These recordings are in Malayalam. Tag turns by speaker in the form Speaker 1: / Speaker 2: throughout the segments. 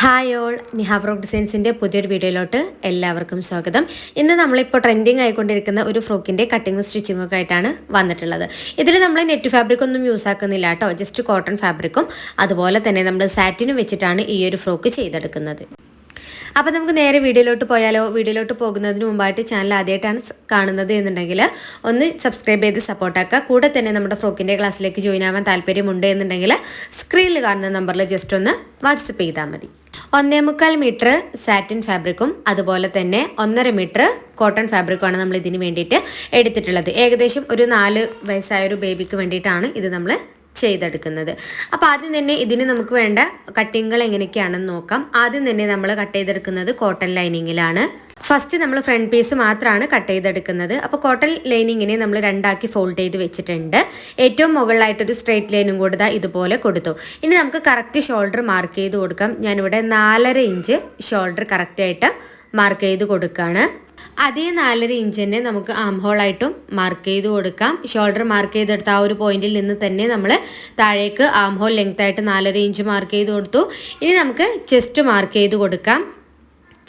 Speaker 1: ഹായ് ഓൾ, നിഹാ ഫ്രോക്ക് ഡിസൈൻസിൻ്റെ പുതിയൊരു വീഡിയോയിലോട്ട് എല്ലാവർക്കും സ്വാഗതം. ഇന്ന് നമ്മളിപ്പോൾ ട്രെൻഡിങ് ആയിക്കൊണ്ടിരിക്കുന്ന ഒരു ഫ്രോക്കിൻ്റെ കട്ടിങ്ങും സ്റ്റിച്ചിങ്ങും ഒക്കെ ആയിട്ടാണ് വന്നിട്ടുള്ളത്. ഇതിൽ നമ്മൾ നെറ്റ് ഫാബ്രിക് ഒന്നും യൂസ് ആക്കുന്നില്ല കേട്ടോ, ജസ്റ്റ് കോട്ടൺ ഫാബ്രിക്കും അതുപോലെ തന്നെ നമ്മൾ സാറ്റിനും വെച്ചിട്ടാണ് ഈ ഒരു ഫ്രോക്ക് ചെയ്തെടുക്കുന്നത്. അപ്പോൾ നമുക്ക് നേരെ വീഡിയോയിലോട്ട് പോയാലോ. വീഡിയോയിലോട്ട് പോകുന്നതിന് മുമ്പായിട്ട് ചാനൽ ആദ്യമായിട്ടാണ് കാണുന്നത് എന്നുണ്ടെങ്കിൽ ഒന്ന് സബ്സ്ക്രൈബ് ചെയ്ത് സപ്പോർട്ടാക്കുക. കൂടെ തന്നെ നമ്മുടെ ഫ്രോക്കിൻ്റെ ക്ലാസ്സിലേക്ക് ജോയിൻ ആവാൻ താല്പര്യമുണ്ട് എന്നുണ്ടെങ്കിൽ സ്ക്രീനിൽ കാണുന്ന നമ്പറിൽ ജസ്റ്റ് ഒന്ന് വാട്സപ്പ് ചെയ്താൽ മതി. 1.25 മീറ്റർ സാറ്റിൻ ഫാബ്രിക്കും അതുപോലെ തന്നെ 1.5 മീറ്റർ കോട്ടൺ ഫാബ്രിക്കുമാണ് നമ്മൾ ഇതിന് വേണ്ടിയിട്ട് എടുത്തിട്ടുള്ളത്. ഏകദേശം ഒരു 4 വയസ്സായ ഒരു ബേബിക്ക് വേണ്ടിയിട്ടാണ് ഇത് നമ്മൾ ചെയ്തെടുക്കുന്നത്. അപ്പോൾ ആദ്യം തന്നെ ഇതിന് നമുക്ക് വേണ്ട കട്ടിങ്ങുകൾ എങ്ങനെയൊക്കെയാണെന്ന് നോക്കാം. ആദ്യം തന്നെ നമ്മൾ കട്ട് ചെയ്തെടുക്കുന്നത് കോട്ടൺ ലൈനിങ്ങിലാണ്. ഫസ്റ്റ് നമ്മൾ ഫ്രണ്ട് പീസ് മാത്രമാണ് കട്ട് ചെയ്തെടുക്കുന്നത്. അപ്പോൾ കോട്ടൺ ലൈനിങ്ങിനെ നമ്മൾ രണ്ടാക്കി ഫോൾഡ് ചെയ്ത് വെച്ചിട്ടുണ്ട്. ഏറ്റവും മുകളിലായിട്ടൊരു സ്ട്രെയിറ്റ് ലൈനും കൂടെ ഇതുപോലെ കൊടുത്തു. ഇനി നമുക്ക് കറക്റ്റ് ഷോൾഡർ മാർക്ക് ചെയ്ത് കൊടുക്കാം. ഞാനിവിടെ 4.5 ഇഞ്ച് ഷോൾഡർ കറക്റ്റായിട്ട് മാർക്ക് ചെയ്ത് കൊടുക്കുകയാണ്. അതേ 4.5 ഇഞ്ച് തന്നെ നമുക്ക് ആം ഹോളായിട്ടും മാർക്ക് ചെയ്ത് കൊടുക്കാം. ഷോൾഡർ മാർക്ക് ചെയ്തെടുത്ത ആ ഒരു പോയിന്റിൽ നിന്ന് തന്നെ നമ്മൾ താഴേക്ക് ആം ഹോൾ ലെങ്ത് ആയിട്ട് 4.5 ഇഞ്ച് മാർക്ക് ചെയ്ത് കൊടുത്തു. ഇനി നമുക്ക് ചെസ്റ്റ് മാർക്ക് ചെയ്ത് കൊടുക്കാം.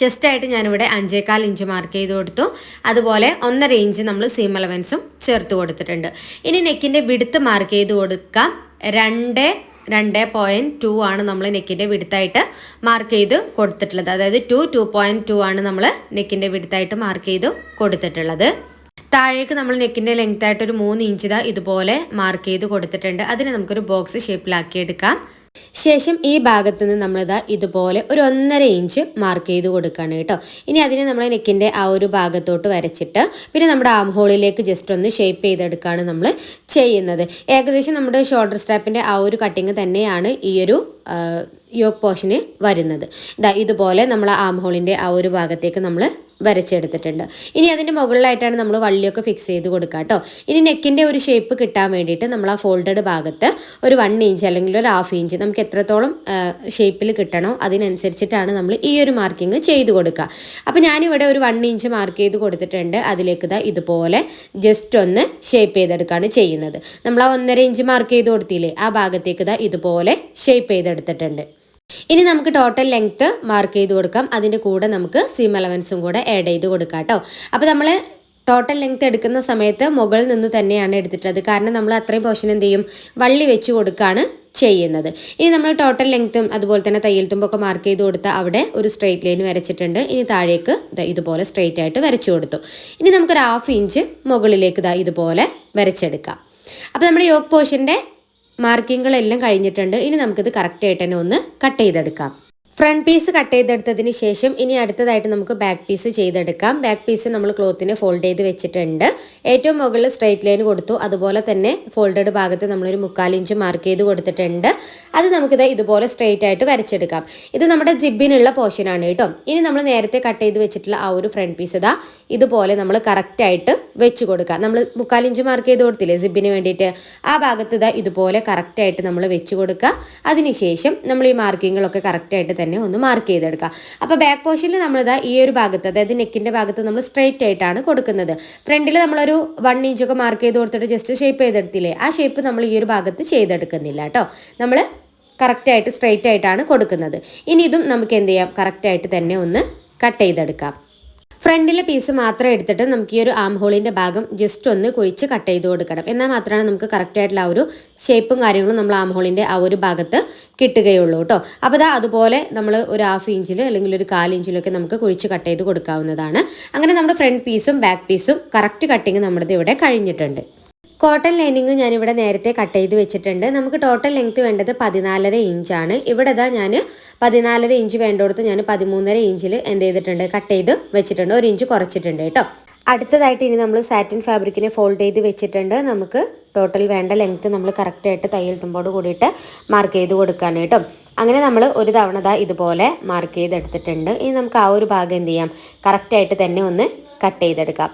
Speaker 1: ചെസ്റ്റായിട്ട് ഞാനിവിടെ 5.25 ഇഞ്ച് മാർക്ക് ചെയ്ത് കൊടുത്തു. അതുപോലെ 1.5 ഇഞ്ച് നമ്മൾ സീം അലവൻസും ചേർത്ത് കൊടുത്തിട്ടുണ്ട്. ഇനി നെക്കിൻ്റെ വിഡ്ത്ത് മാർക്ക് ചെയ്ത് കൊടുക്കാം. 2.2 ആണ് നമ്മൾ നെക്കിൻ്റെ വിഡ്ത്തായിട്ട് മാർക്ക് ചെയ്ത് കൊടുത്തിട്ടുള്ളത്. അതായത് 2.2 ആണ് നമ്മൾ നെക്കിൻ്റെ വിഡ്ത്തായിട്ട് മാർക്ക് ചെയ്ത് കൊടുത്തിട്ടുള്ളത്. താഴേക്ക് നമ്മൾ നെക്കിൻ്റെ ലെങ്ത് ആയിട്ട് ഒരു 3 ഇഞ്ച് ഇതുപോലെ മാർക്ക് ചെയ്ത് കൊടുത്തിട്ടുണ്ട്. അതിനെ നമുക്കൊരു ബോക്സ് ഷേപ്പിലാക്കി എടുക്കാം. ശേഷം ഈ ഭാഗത്ത് നിന്ന് നമ്മളിതാ ഇതുപോലെ ഒരു 1.5 ഇഞ്ച് മാർക്ക് ചെയ്ത് കൊടുക്കുകയാണ് കേട്ടോ. ഇനി അതിനെ നമ്മൾ നെക്കിൻ്റെ ആ ഒരു ഭാഗത്തോട്ട് വരച്ചിട്ട് പിന്നെ നമ്മുടെ ആം ഹോളിലേക്ക് ജസ്റ്റ് ഒന്ന് ഷേപ്പ് ചെയ്തെടുക്കുകയാണ് നമ്മൾ ചെയ്യുന്നത്. ഏകദേശം നമ്മുടെ ഷോൾഡർ സ്ട്രാപ്പിൻ്റെ ആ ഒരു കട്ടിങ് തന്നെയാണ് ഈ ഒരു യോക്ക് പോർഷന് വരുന്നത്. ഇതുപോലെ നമ്മൾ ആം ഹോളിൻ്റെ ആ ഒരു ഭാഗത്തേക്ക് നമ്മൾ വരച്ചെടുത്തിട്ടുണ്ട്. ഇനി അതിൻ്റെ മുകളിലായിട്ടാണ് നമ്മൾ വള്ളിയൊക്കെ ഫിക്സ് ചെയ്ത് കൊടുക്കുക കേട്ടോ. ഇനി നെക്കിൻ്റെ ഒരു ഷേപ്പ് കിട്ടാൻ വേണ്ടിയിട്ട് നമ്മൾ ആ ഫോൾഡഡ് ഭാഗത്ത് ഒരു 1 ഇഞ്ച് അല്ലെങ്കിൽ ഒരു 1/2 ഇഞ്ച് നമുക്ക് എത്രത്തോളം ഷേപ്പിൽ കിട്ടണോ അതിനനുസരിച്ചിട്ടാണ് നമ്മൾ ഈ ഒരു മാർക്കിങ് ചെയ്ത് കൊടുക്കുക. അപ്പോൾ ഞാനിവിടെ ഒരു 1 ഇഞ്ച് മാർക്ക് ചെയ്ത് കൊടുത്തിട്ടുണ്ട്. അതിലേക്ക് ഇതുപോലെ ജസ്റ്റ് ഒന്ന് ഷേപ്പ് ചെയ്തെടുക്കുകയാണ് ചെയ്യുന്നത്. നമ്മൾ ആ 1.5 ഇഞ്ച് മാർക്ക് ചെയ്ത് കൊടുത്തില്ലേ, ആ ഭാഗത്തേക്ക് ഇതുപോലെ ഷേപ്പ് ചെയ്തെടുത്തിട്ടുണ്ട്. ഇനി നമുക്ക് ടോട്ടൽ ലെങ്ത്ത് മാർക്ക് ചെയ്ത് കൊടുക്കാം. അതിൻ്റെ കൂടെ നമുക്ക് സീം അലവൻസും കൂടെ ആഡ് ചെയ്ത് കൊടുക്കാം കേട്ടോ. അപ്പോൾ നമ്മൾ ടോട്ടൽ ലെങ്ത്ത് എടുക്കുന്ന സമയത്ത് മുകളിൽ നിന്ന് തന്നെയാണ് എടുത്തിട്ടുള്ളത്. കാരണം നമ്മൾ അത്രയും പോർഷൻ എന്ത് ചെയ്യും, വള്ളി വെച്ച് കൊടുക്കുകയാണ് ചെയ്യുന്നത്. ഇനി നമ്മൾ ടോട്ടൽ ലെങ്ത്തും അതുപോലെ തന്നെ തയ്യൽ തുമ്പൊക്കെ മാർക്ക് ചെയ്ത് കൊടുത്ത അവിടെ ഒരു സ്ട്രെയിറ്റ് ലൈൻ വരച്ചിട്ടുണ്ട്. ഇനി താഴേക്ക് ഇതുപോലെ സ്ട്രെയിറ്റ് ആയിട്ട് വരച്ചു കൊടുത്തു. ഇനി നമുക്കൊരു 1/2 ഇഞ്ച് മുകളിലേക്ക് ഇതുപോലെ വരച്ചെടുക്കാം. അപ്പോൾ നമ്മുടെ യോക്ക് പോർഷൻ്റെ മാർക്കിങ്ങുകളെല്ലാം കഴിഞ്ഞിട്ടുണ്ട്. ഇനി നമുക്കിത് കറക്റ്റായിട്ട് തന്നെ ഒന്ന് കട്ട് ചെയ്തെടുക്കാം. ഫ്രണ്ട് പീസ് കട്ട് ചെയ്തെടുത്തതിന് ശേഷം ഇനി അടുത്തതായിട്ട് നമുക്ക് ബാക്ക് പീസ് ചെയ്തെടുക്കാം. ബാക്ക് പീസ് നമ്മൾ ക്ലോത്തിന് ഫോൾഡ് ചെയ്ത് വെച്ചിട്ടുണ്ട്. ഏറ്റവും മുകളിൽ സ്ട്രെയിറ്റ് ലൈൻ കൊടുത്തു. അതുപോലെ തന്നെ ഫോൾഡഡ് ഭാഗത്ത് നമ്മളൊരു 3/4 ഇഞ്ച് മാർക്ക് ചെയ്ത് കൊടുത്തിട്ടുണ്ട്. അത് നമുക്കിത് ഇതുപോലെ സ്ട്രെയിറ്റ് ആയിട്ട് വരച്ചെടുക്കാം. ഇത് നമ്മുടെ ജിബിനുള്ള പോർഷനാണ് കേട്ടോ. ഇനി നമ്മൾ നേരത്തെ കട്ട് ചെയ്ത് വെച്ചിട്ടുള്ള ആ ഒരു ഫ്രണ്ട് പീസ് ഇതുപോലെ നമ്മൾ കറക്റ്റായിട്ട് വെച്ച് കൊടുക്കാം. നമ്മൾ 3/4 ഇഞ്ച് മാർക്ക് ചെയ്ത് കൊടുത്തില്ലേ സിബിന് വേണ്ടിയിട്ട്, ആ ഭാഗത്ത് ഇതുപോലെ കറക്റ്റായിട്ട് നമ്മൾ വെച്ച് കൊടുക്കുക. അതിനുശേഷം നമ്മൾ ഈ മാർക്കിങ്ങുകളൊക്കെ കറക്റ്റായിട്ട് തന്നെ ഒന്ന് മാർക്ക് ചെയ്തെടുക്കുക. അപ്പോൾ ബാക്ക് പോർഷനിൽ നമ്മളിതാ ഈ ഒരു ഭാഗത്ത്, അതായത് നെക്കിൻ്റെ ഭാഗത്ത് നമ്മൾ സ്ട്രെയിറ്റ് ആയിട്ടാണ് കൊടുക്കുന്നത്. ഫ്രണ്ടിൽ നമ്മളൊരു 1 ഇഞ്ചൊക്കെ മാർക്ക് ചെയ്ത് കൊടുത്തിട്ട് ജസ്റ്റ് ഷേപ്പ് ചെയ്തെടുത്തില്ലേ, ആ ഷേപ്പ് നമ്മൾ ഈ ഒരു ഭാഗത്ത് ചെയ്തെടുക്കുന്നില്ല കേട്ടോ. നമ്മൾ കറക്റ്റായിട്ട് സ്ട്രെയിറ്റ് ആയിട്ടാണ് കൊടുക്കുന്നത്. ഇനി ഇതും നമുക്ക് എന്ത് ചെയ്യാം, കറക്റ്റായിട്ട് തന്നെ ഒന്ന് കട്ട് ചെയ്തെടുക്കാം. ഫ്രണ്ടിലെ പീസ് മാത്രം എടുത്തിട്ട് നമുക്ക് ഈ ഒരു ആം ഹോളിൻ്റെ ഭാഗം ജസ്റ്റ് ഒന്ന് കുഴിച്ച് കട്ട് ചെയ്ത് കൊടുക്കണം. എന്നാൽ മാത്രമാണ് നമുക്ക് കറക്റ്റായിട്ടുള്ള ആ ഒരു ഷേപ്പും കാര്യങ്ങളും നമ്മൾ ആം ഹോളിൻ്റെ ആ ഒരു ഭാഗത്ത് കിട്ടുകയുള്ളൂ കേട്ടോ. അപ്പോൾ അതുപോലെ നമ്മൾ ഒരു 1/2 ഇഞ്ചിൽ അല്ലെങ്കിൽ ഒരു 1/4 ഇഞ്ചിലൊക്കെ നമുക്ക് കുഴിച്ച് കട്ട് ചെയ്ത് കൊടുക്കാവുന്നതാണ്. അങ്ങനെ നമ്മുടെ ഫ്രണ്ട് പീസും ബാക്ക് പീസും കറക്റ്റ് കട്ടിങ് നമ്മുടെ ഇവിടെ കഴിഞ്ഞിട്ടുണ്ട്. കോട്ടൺ ലൈനിങ് ഞാനിവിടെ നേരത്തെ കട്ട് ചെയ്ത് വെച്ചിട്ടുണ്ട്. നമുക്ക് ടോട്ടൽ ലെങ്ത്ത് വേണ്ടത് 14.5 ഇഞ്ചാണ്. ഇവിടെ ഞാൻ 14.5 ഇഞ്ച് വേണ്ടടുത്ത് ഞാൻ 13.5 ഇഞ്ചിൽ എന്ത് ചെയ്തിട്ടുണ്ട്, കട്ട് ചെയ്ത് വെച്ചിട്ടുണ്ട്. 1 ഇഞ്ച് കുറച്ചിട്ടുണ്ട് കേട്ടോ. അടുത്തതായിട്ട് ഇനി നമ്മൾ സാറ്റിൻ ഫാബ്രിക്കിനെ ഫോൾഡ് ചെയ്ത് വെച്ചിട്ടുണ്ട്. നമുക്ക് ടോട്ടൽ വേണ്ട ലെങ്ത്ത് നമ്മൾ കറക്റ്റായിട്ട് തയ്യൽ തുമ്പോട് കൂടിയിട്ട് മാർക്ക് ചെയ്ത് കൊടുക്കുകയാണ് കേട്ടോ. അങ്ങനെ നമ്മൾ ഒരു തവണ ഇതുപോലെ മാർക്ക് ചെയ്തെടുത്തിട്ടുണ്ട്. ഇനി നമുക്ക് ആ ഒരു ഭാഗം എന്ത് ചെയ്യാം, കറക്റ്റായിട്ട് തന്നെ ഒന്ന് കട്ട് ചെയ്തെടുക്കാം.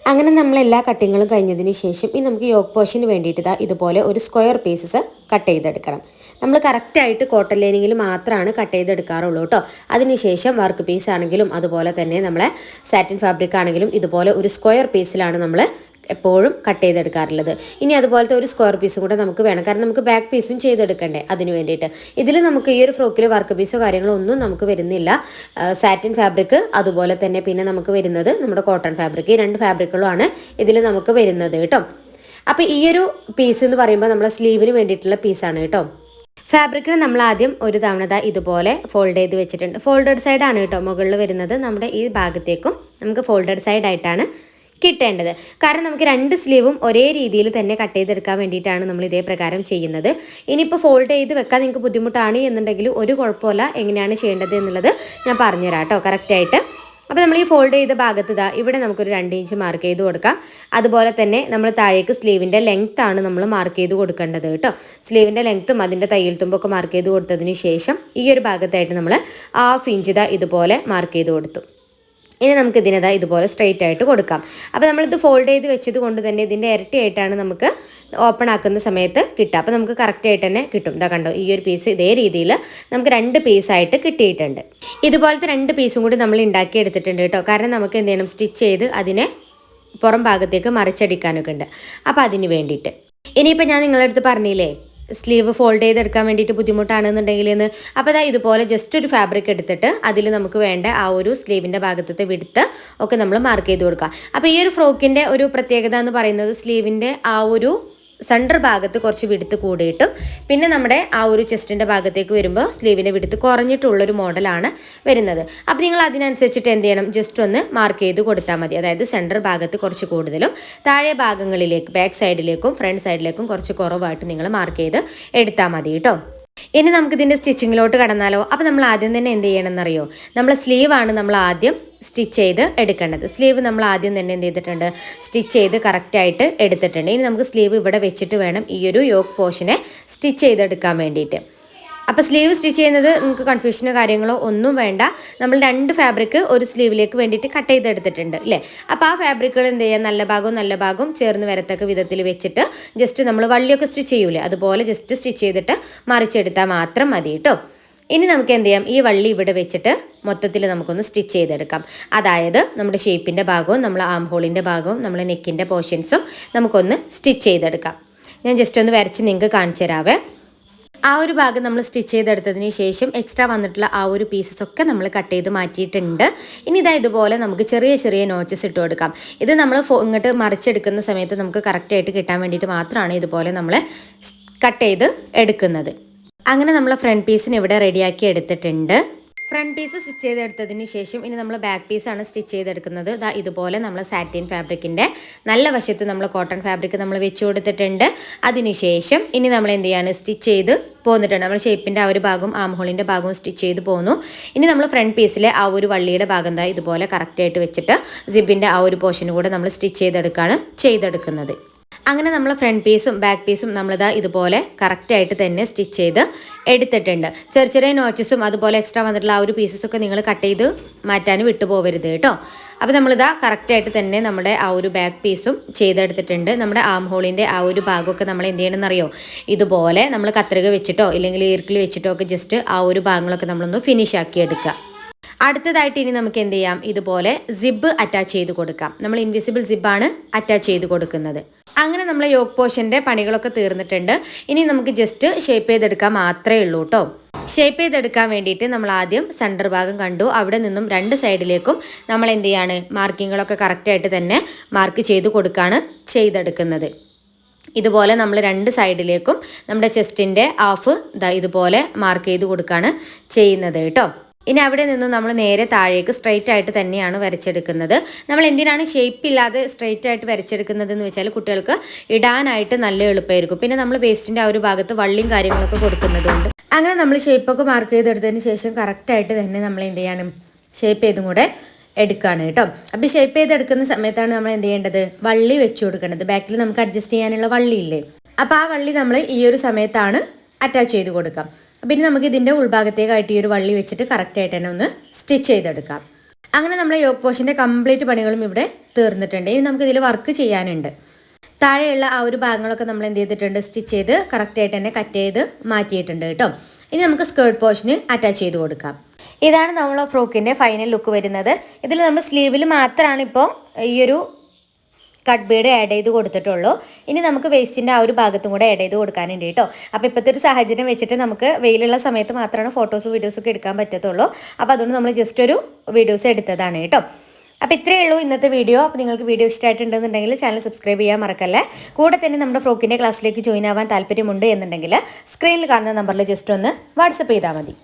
Speaker 1: അങ്ങനെ നമ്മൾ എല്ലാ കട്ടിങ്ങുകളും കഴിഞ്ഞതിന് ശേഷം ഇനി നമുക്ക് യോക്ക് പോർഷന് വേണ്ടിയിട്ട് ഇതുപോലെ ഒരു സ്ക്വയർ പീസസ് കട്ട് ചെയ്തെടുക്കണം. നമ്മൾ കറക്റ്റായിട്ട് കോട്ടൺ ലൈനിങ്ങിൽ മാത്രമാണ് കട്ട് ചെയ്തെടുക്കാറുള്ളൂ കേട്ടോ. അതിനുശേഷം വർക്ക് പീസ് ആണെങ്കിലും അതുപോലെ തന്നെ നമ്മളെ സാറ്റിൻ ഫാബ്രിക് ആണെങ്കിലും ഇതുപോലെ ഒരു സ്ക്വയർ പീസിലാണ് നമ്മൾ എപ്പോഴും കട്ട് ചെയ്തെടുക്കാറുള്ളത്. ഇനി അതുപോലത്തെ ഒരു സ്ക്വയർ പീസും കൂടെ നമുക്ക് വേണം, കാരണം നമുക്ക് ബാക്ക് പീസും ചെയ്തെടുക്കണ്ടേ അതിന് വേണ്ടിയിട്ട്. ഇതിൽ നമുക്ക് ഈ ഒരു ഫ്രോക്കിൽ വർക്ക് പീസോ കാര്യങ്ങളോ ഒന്നും നമുക്ക് വരുന്നില്ല. സാറ്റിൻ ഫാബ്രിക് അതുപോലെ തന്നെ പിന്നെ നമുക്ക് വരുന്നത് നമ്മുടെ കോട്ടൺ ഫാബ്രിക്, ഈ 2 ഫാബ്രിക്കുകളാണ് ഇതിൽ നമുക്ക് വരുന്നത് കേട്ടോ. അപ്പോൾ ഈ ഒരു പീസ് എന്ന് പറയുമ്പോൾ നമ്മുടെ സ്ലീവിന് വേണ്ടിയിട്ടുള്ള പീസാണ് കേട്ടോ. ഫാബ്രിക്കിന് നമ്മൾ ആദ്യം ഒരു തവണ ഇതുപോലെ ഫോൾഡ് ചെയ്ത് വെച്ചിട്ടുണ്ട്. ഫോൾഡഡ് സൈഡാണ് കേട്ടോ മുകളിൽ വരുന്നത്. നമ്മുടെ ഈ ഭാഗത്തേക്കും നമുക്ക് ഫോൾഡഡ് സൈഡായിട്ടാണ് കിട്ടേണ്ടത്. കാരണം നമുക്ക് 2 സ്ലീവും ഒരേ രീതിയിൽ തന്നെ കട്ട് ചെയ്തെടുക്കാൻ വേണ്ടിയിട്ടാണ് നമ്മൾ ഇതേ പ്രകാരം ചെയ്യുന്നത്. ഇനിയിപ്പോൾ ഫോൾഡ് ചെയ്ത് വെക്കാൻ നിങ്ങൾക്ക് ബുദ്ധിമുട്ടാണ് എന്നുണ്ടെങ്കിൽ ഒരു കുഴപ്പമില്ല, എങ്ങനെയാണ് ചെയ്യേണ്ടത് എന്നുള്ളത് ഞാൻ പറഞ്ഞുതരാം കേട്ടോ കറക്റ്റായിട്ട്. അപ്പോൾ നമ്മൾ ഈ ഫോൾഡ് ചെയ്ത ഭാഗത്ത് ഇവിടെ നമുക്കൊരു 2 ഇഞ്ച് മാർക്ക് ചെയ്ത് കൊടുക്കാം. അതുപോലെ തന്നെ നമ്മൾ താഴേക്ക് സ്ലീവിൻ്റെ ലെങ്ത് ആണ് നമ്മൾ മാർക്ക് ചെയ്ത് കൊടുക്കേണ്ടത് കേട്ടോ. സ്ലീവിൻ്റെ ലെങ്ത്തും അതിൻ്റെ തയ്യൽ തുമ്പൊക്കെ മാർക്ക് ചെയ്ത് കൊടുത്തതിന് ശേഷം ഈ ഒരു ഭാഗത്തായിട്ട് നമ്മൾ 1/2 ഇഞ്ച് ഇതുപോലെ മാർക്ക് ചെയ്ത് കൊടുത്തു. ഇനി നമുക്ക് ഇതിനെ ഇതുപോലെ സ്ട്രെയിറ്റ് ആയിട്ട് കൊടുക്കാം. അപ്പോൾ നമ്മളിത് ഫോൾഡ് ചെയ്ത് വെച്ചത് കൊണ്ട് തന്നെ ഇതിൻ്റെ ഇരട്ടിയായിട്ടാണ് നമുക്ക് ഓപ്പൺ ആക്കുന്ന സമയത്ത് കിട്ടുക. അപ്പോൾ നമുക്ക് കറക്റ്റായിട്ട് തന്നെ കിട്ടും. ഇതാ കണ്ടോ, ഈ ഒരു പീസ് ഇതേ രീതിയിൽ നമുക്ക് 2 പീസായിട്ട് കിട്ടിയിട്ടുണ്ട്. ഇതുപോലത്തെ 2 പീസും കൂടി നമ്മൾ ഉണ്ടാക്കി എടുത്തിട്ടുണ്ട് കേട്ടോ. കാരണം നമുക്ക് എന്ത് ചെയ്യണം, സ്റ്റിച്ച് ചെയ്ത് അതിനെ പുറം ഭാഗത്തേക്ക് മറിച്ചടിക്കാനൊക്കെ ഉണ്ട്. അപ്പോൾ അതിന് വേണ്ടിയിട്ട് ഇനിയിപ്പോൾ ഞാൻ നിങ്ങളുടെ അടുത്ത് പറഞ്ഞില്ലേ സ്ലീവ് ഫോൾഡ് ചെയ്തെടുക്കാൻ വേണ്ടിയിട്ട് ബുദ്ധിമുട്ടാണെന്നുണ്ടെങ്കിൽ എന്ന്. അപ്പോൾ ഇതുപോലെ ജസ്റ്റ് ഒരു ഫാബ്രിക് എടുത്തിട്ട് അതിൽ നമുക്ക് വേണ്ട ആ ഒരു സ്ലീവിൻ്റെ ഭാഗത്തെ വിഡ്ത്ത് ഒക്കെ നമ്മൾ മാർക്ക് ചെയ്ത് കൊടുക്കുക. അപ്പോൾ ഈ ഒരു ഫ്രോക്കിൻ്റെ ഒരു പ്രത്യേകത എന്ന് പറയുന്നത് സ്ലീവിൻ്റെ ആ ഒരു സെൻറ്റർ ഭാഗത്ത് കുറച്ച് വിടുത്ത് കൂടിയിട്ടും പിന്നെ നമ്മുടെ ആ ഒരു ചെസ്റ്റിൻ്റെ ഭാഗത്തേക്ക് വരുമ്പോൾ സ്ലീവിൻ്റെ വിടുത്ത് കുറഞ്ഞിട്ടുള്ളൊരു മോഡലാണ് വരുന്നത്. അപ്പോൾ നിങ്ങൾ അതിനനുസരിച്ചിട്ട് എന്ത് ചെയ്യണം, ജസ്റ്റ് ഒന്ന് മാർക്ക് ചെയ്ത് കൊടുത്താൽ മതി. അതായത് സെൻറ്റർ ഭാഗത്ത് കുറച്ച് കൂടുതലും താഴെ ഭാഗങ്ങളിലേക്ക് ബാക്ക് സൈഡിലേക്കും ഫ്രണ്ട് സൈഡിലേക്കും കുറച്ച് കുറവായിട്ട് നിങ്ങൾ മാർക്ക് ചെയ്ത് എടുത്താൽ മതി കേട്ടോ. ഇനി നമുക്കിതിൻ്റെ സ്റ്റിച്ചിങ്ങിലോട്ട് കടന്നാലോ. അപ്പോൾ നമ്മൾ ആദ്യം തന്നെ എന്ത് ചെയ്യണമെന്നറിയോ, നമ്മൾ സ്ലീവാണ് നമ്മൾ ആദ്യം സ്റ്റിച്ച് ചെയ്ത് എടുക്കേണ്ടത്. സ്ലീവ് നമ്മൾ ആദ്യം തന്നെ എന്ത് ചെയ്തിട്ടുണ്ട്, സ്റ്റിച്ച് ചെയ്ത് കറക്റ്റായിട്ട് എടുത്തിട്ടുണ്ട്. ഇനി നമുക്ക് സ്ലീവ് ഇവിടെ വെച്ചിട്ട് വേണം ഈ ഒരു യോക്ക് പോർഷനെ സ്റ്റിച്ച് ചെയ്തെടുക്കാൻ വേണ്ടിയിട്ട്. അപ്പോൾ സ്ലീവ് സ്റ്റിച്ച് ചെയ്യുന്നത് നിങ്ങൾക്ക് കൺഫ്യൂഷനോ കാര്യങ്ങളോ ഒന്നും വേണ്ട. നമ്മൾ 2 ഫാബ്രിക് ഒരു സ്ലീവിലേക്ക് വേണ്ടിയിട്ട് കട്ട് ചെയ്തെടുത്തിട്ടുണ്ട് അല്ലേ. അപ്പോൾ ആ ഫാബ്രിക്കുകൾ എന്ത് ചെയ്യുക, നല്ല ഭാഗവും ചേർന്ന് വരത്തക്ക വിധത്തിൽ വെച്ചിട്ട് ജസ്റ്റ് നമ്മൾ വള്ളിയൊക്കെ സ്റ്റിച്ച് ചെയ്യൂലേ അതുപോലെ ജസ്റ്റ് സ്റ്റിച്ച് ചെയ്തിട്ട് മറിച്ചെടുത്താൽ മാത്രം മതി കേട്ടോ. ഇനി നമുക്ക് എന്ത് ചെയ്യാം, ഈ വള്ളി ഇവിടെ വെച്ചിട്ട് മൊത്തത്തിൽ നമുക്കൊന്ന് സ്റ്റിച്ച് ചെയ്തെടുക്കാം. അതായത് നമ്മുടെ ഷേപ്പിൻ്റെ ഭാഗവും നമ്മളെ ആം ഹോളിൻ്റെ ഭാഗവും നമ്മളെ നെക്കിൻ്റെ പോർഷൻസും നമുക്കൊന്ന് സ്റ്റിച്ച് ചെയ്തെടുക്കാം. ഞാൻ ജസ്റ്റ് ഒന്ന് വരച്ച് നിങ്ങൾക്ക് കാണിച്ചു തരാവേ. ആ ഒരു ഭാഗം നമ്മൾ സ്റ്റിച്ച് ചെയ്തെടുത്തതിന് ശേഷം എക്സ്ട്രാ വന്നിട്ടുള്ള ആ ഒരു പീസസ് ഒക്കെ നമ്മൾ കട്ട് ചെയ്ത് മാറ്റിയിട്ടുണ്ട്. ഇനി ഇതുപോലെ നമുക്ക് ചെറിയ ചെറിയ നോച്ചസ് ഇട്ട് കൊടുക്കാം. ഇത് നമ്മൾ ഇങ്ങോട്ട് മറിച്ചെടുക്കുന്ന സമയത്ത് നമുക്ക് കറക്റ്റായിട്ട് കിട്ടാൻ വേണ്ടിയിട്ട് മാത്രമാണ് ഇതുപോലെ നമ്മൾ കട്ട് ചെയ്ത് എടുക്കുന്നത്. അങ്ങനെ നമ്മൾ ഫ്രണ്ട് പീസിന് ഇവിടെ റെഡിയാക്കി എടുത്തിട്ടുണ്ട്. ഫ്രണ്ട് പീസ് സ്റ്റിച്ച് ചെയ്തെടുത്തതിന് ശേഷം ഇനി നമ്മൾ ബാക്ക് പീസാണ് സ്റ്റിച്ച് ചെയ്തെടുക്കുന്നത്. ഇതുപോലെ നമ്മൾ സാറ്റിൻ ഫാബ്രിക്കിൻ്റെ നല്ല വശത്ത് നമ്മൾ കോട്ടൺ ഫാബ്രിക് നമ്മൾ വെച്ച് കൊടുത്തിട്ടുണ്ട്. അതിനുശേഷം ഇനി നമ്മൾ എന്ത് ചെയ്യാണ്, സ്റ്റിച്ച് ചെയ്ത് പോന്നിട്ടുണ്ട്. നമ്മൾ ഷേപ്പിൻ്റെ ആ ഒരു ഭാഗം ആം ഹോളിൻ്റെ ഭാഗവും സ്റ്റിച്ച് ചെയ്ത് പോന്നു. ഇനി നമ്മൾ ഫ്രണ്ട് പീസിലെ ആ ഒരു വള്ളിയുടെ ഭാഗം ഇതുപോലെ കറക്റ്റായിട്ട് വെച്ചിട്ട് സിബിൻ്റെ ആ ഒരു പോർഷനും കൂടെ നമ്മൾ സ്റ്റിച്ച് ചെയ്തെടുക്കുന്നത്. അങ്ങനെ നമ്മൾ ഫ്രണ്ട് പീസും ബാക്ക് പീസും നമ്മളിതാ ഇതുപോലെ കറക്റ്റായിട്ട് തന്നെ സ്റ്റിച്ച് ചെയ്ത് എടുത്തിട്ടുണ്ട്. ചെറിയ ചെറിയ നോച്ചസും അതുപോലെ എക്സ്ട്രാ വന്നിട്ടുള്ള ആ ഒരു പീസസൊക്കെ നിങ്ങൾ കട്ട് ചെയ്ത് മാറ്റാൻ വിട്ടുപോകരുത് കേട്ടോ. അപ്പോൾ നമ്മളിതാ കറക്റ്റായിട്ട് തന്നെ നമ്മുടെ ആ ഒരു ബാക്ക് പീസും ചെയ്തെടുത്തിട്ടുണ്ട്. നമ്മുടെ ആം ഹോളിൻ്റെ ആ ഒരു ഭാഗമൊക്കെ നമ്മൾ എന്ത് ചെയ്യണമെന്നറിയോ, ഇതുപോലെ നമ്മൾ കത്രിക വെച്ചിട്ടോ ഇല്ലെങ്കിൽ ഈർക്കിൽ വെച്ചിട്ടോ ഒക്കെ ജസ്റ്റ് ആ ഒരു ഭാഗങ്ങളൊക്കെ നമ്മളൊന്ന് ഫിനിഷ് ആക്കി എടുക്കുക. അടുത്തതായിട്ട് ഇനി നമുക്ക് എന്ത് ചെയ്യാം, ഇതുപോലെ സിബ് അറ്റാച്ച് ചെയ്ത് കൊടുക്കാം. നമ്മൾ ഇൻവിസിബിൾ സിബാണ് അറ്റാച്ച് ചെയ്ത് കൊടുക്കുന്നത്. അങ്ങനെ നമ്മൾ യോക്ക് പോർഷൻ്റെ പണികളൊക്കെ തീർന്നിട്ടുണ്ട്. ഇനി നമുക്ക് ജസ്റ്റ് ഷേപ്പ് ചെയ്തെടുക്കാൻ മാത്രമേ ഉള്ളൂ കേട്ടോ. ഷേപ്പ് ചെയ്തെടുക്കാൻ വേണ്ടിയിട്ട് നമ്മൾ ആദ്യം സെൻറ്റർ ഭാഗം കണ്ടു. അവിടെ നിന്നും 2 സൈഡിലേക്കും നമ്മൾ എന്ത് ചെയ്യാണ്, മാർക്കിങ്ങുകളൊക്കെ കറക്റ്റായിട്ട് തന്നെ മാർക്ക് ചെയ്ത് ചെയ്തെടുക്കുന്നത്. ഇതുപോലെ നമ്മൾ 2 സൈഡിലേക്കും നമ്മുടെ ചെസ്റ്റിൻ്റെ ഹാഫ് ഇതുപോലെ മാർക്ക് ചെയ്ത് കൊടുക്കുകയാണ് ചെയ്യുന്നത് കേട്ടോ. ഇനി അവിടെ നിന്നും നമ്മൾ നേരെ താഴേക്ക് സ്ട്രെയിറ്റ് ആയിട്ട് തന്നെയാണ് വരച്ചെടുക്കുന്നത്. നമ്മൾ എന്തിനാണ് ഷേപ്പ് ഇല്ലാതെ സ്ട്രെയിറ്റ് ആയിട്ട് വരച്ചെടുക്കുന്നത് എന്ന് വെച്ചാൽ കുട്ടികൾക്ക് ഇടാനായിട്ട് നല്ല എളുപ്പമായിരിക്കും. പിന്നെ നമ്മൾ വേസ്റ്റിൻ്റെ ആ ഒരു ഭാഗത്ത് വള്ളിയും കാര്യങ്ങളൊക്കെ കൊടുക്കുന്നതുകൊണ്ട് അങ്ങനെ നമ്മൾ ഷേപ്പൊക്കെ മാർക്ക് ചെയ്തെടുത്തതിന് ശേഷം കറക്റ്റായിട്ട് തന്നെ നമ്മൾ എന്ത് ചെയ്യണം, ഷേപ്പ് ചെയ്തും കൂടെ എടുക്കുകയാണ് കേട്ടോ. അപ്പോൾ ഷേപ്പ് ചെയ്തെടുക്കുന്ന സമയത്താണ് നമ്മൾ എന്ത് ചെയ്യേണ്ടത്, വള്ളി വെച്ച് കൊടുക്കേണ്ടത്. ബാക്കിൽ നമുക്ക് അഡ്ജസ്റ്റ് ചെയ്യാനുള്ള വള്ളിയില്ലേ, അപ്പോൾ ആ വള്ളി നമ്മൾ ഈ ഒരു സമയത്താണ് അറ്റാച്ച് ചെയ്ത് കൊടുക്കാം. പിന്നെ നമുക്ക് ഇതിൻ്റെ ഉൾഭാഗത്തേക്കായിട്ട് ഈ ഒരു വള്ളി വെച്ചിട്ട് കറക്റ്റായിട്ട് തന്നെ ഒന്ന് സ്റ്റിച്ച് ചെയ്തെടുക്കാം. അങ്ങനെ നമ്മൾ യോക്ക് പോർഷൻ്റെ കംപ്ലീറ്റ് പണികളും ഇവിടെ തീർന്നിട്ടുണ്ട്. ഇനി നമുക്ക് ഇതിൽ വർക്ക് ചെയ്യാനുണ്ട്. താഴെയുള്ള ആ ഒരു ഭാഗങ്ങളൊക്കെ നമ്മൾ എന്ത് ചെയ്തിട്ടുണ്ട്, സ്റ്റിച്ച് ചെയ്ത് കറക്റ്റായിട്ട് തന്നെ കട്ട് ചെയ്ത് മാറ്റിയിട്ടുണ്ട് കേട്ടോ. ഇനി നമുക്ക് സ്കേർട്ട് പോർഷന് അറ്റാച്ച് ചെയ്ത് കൊടുക്കാം. ഇതാണ് നമ്മളെ ഫ്രോക്കിൻ്റെ ഫൈനൽ ലുക്ക് വരുന്നത്. ഇതിൽ നമ്മൾ സ്ലീവിൽ മാത്രമാണ് ഇപ്പോൾ ഈ ഒരു കട്ട് ബീഡ് ആഡ് ചെയ്ത് കൊടുത്തിട്ടുള്ളൂ. ഇനി നമുക്ക് വേസ്റ്റിൻ്റെ ആ ഒരു ഭാഗത്തും കൂടെ ആഡ് ചെയ്ത് കൊടുക്കാനുണ്ട് കേട്ടോ. അപ്പോൾ ഇപ്പോഴത്തെ ഒരു സാഹചര്യം വെച്ചിട്ട് നമുക്ക് വെയിലുള്ള സമയത്ത് മാത്രമാണ് ഫോട്ടോസും വീഡിയോസൊക്കെ എടുക്കാൻ പറ്റത്തുള്ളൂ. അപ്പോൾ അതുകൊണ്ട് നമ്മൾ ജസ്റ്റ് ഒരു വീഡിയോസ് എടുത്തതാണ് കേട്ടോ. അപ്പോൾ ഇത്രയേ ഉള്ളൂ ഇന്നത്തെ വീഡിയോ. അപ്പോൾ നിങ്ങൾക്ക് വീഡിയോ ഇഷ്ടമായിട്ടുണ്ടെന്നുണ്ടെങ്കിൽ ചാനൽ സബ്സ്ക്രൈബ് ചെയ്യാൻ മറക്കല്ലേ. കൂടെ തന്നെ നമ്മുടെ ഫ്രോക്കിൻ്റെ ക്ലാസ്സിലേക്ക് ജോയിൻ ആവാൻ താല്പര്യമുണ്ട് എന്നുണ്ടെങ്കിൽ സ്ക്രീനിൽ കാണുന്ന നമ്പറിൽ ജസ്റ്റ് ഒന്ന് വാട്സപ്പ് ചെയ്താൽ മതി.